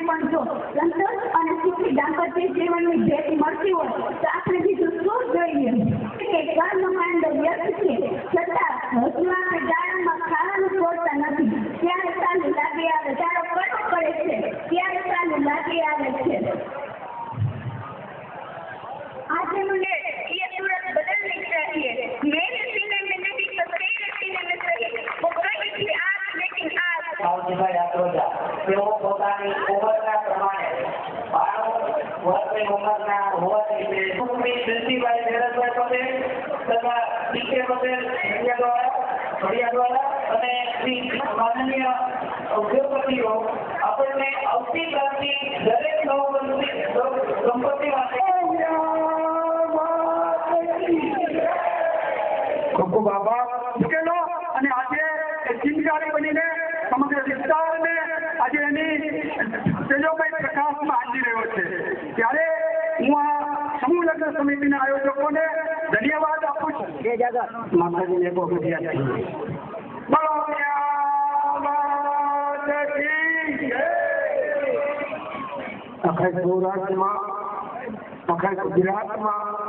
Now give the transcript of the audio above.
પણ જો સંતોષ અને સુખી દાંપત્ય જીવનની ભેટ મળતી હોય તો આપણે બીજું શું જોઈએ કે કર્મકાંડ વ્યર્થ છે છતાં હસવા કે ગાળામાં ખાવાનું છોડતા નથી ત્યારે ચાલુ લાગી આવે તારો કર્મ કરે છે ત્યારે ચાલુ લાગી આવે છે आज मुझे ये सूरत बदलनी चाहिए मेरे सीने में नहीं तो तेरे सीने में चाहिए वो कहीं थी आज लेकिन आज सावजीभाई आत्रोजा તેઓ પોતાની ઉંમરના પ્રમાણે 12 વર્ષની ઉંમરના હોવાથી શ્રી જયંતિભાઈ ધીરજભાઈ પટેલ તથા ડીકે પટેલ ઘડિયાળવાળા અને શ્રી માનનીય ઉદ્યોગપતિઓ આપણને આવતીકાલની દરેક દંપતી માટે ખૂબ આભાર ઉકેલો અને આજે ચિંતારી બનીને સમગ્ર વિસ્તારને આજે એની તેજોમય પ્રકાશમાં આંજી રહ્યો છે ત્યારે હું આ સમૂહ લગ્ન સમિતિના આયોજકોને ધન્યવાદ આપું છું માતાજીને બહુ બધી બોલો આખા સૌરાષ્ટ્રમાં આખા ગુજરાતમાં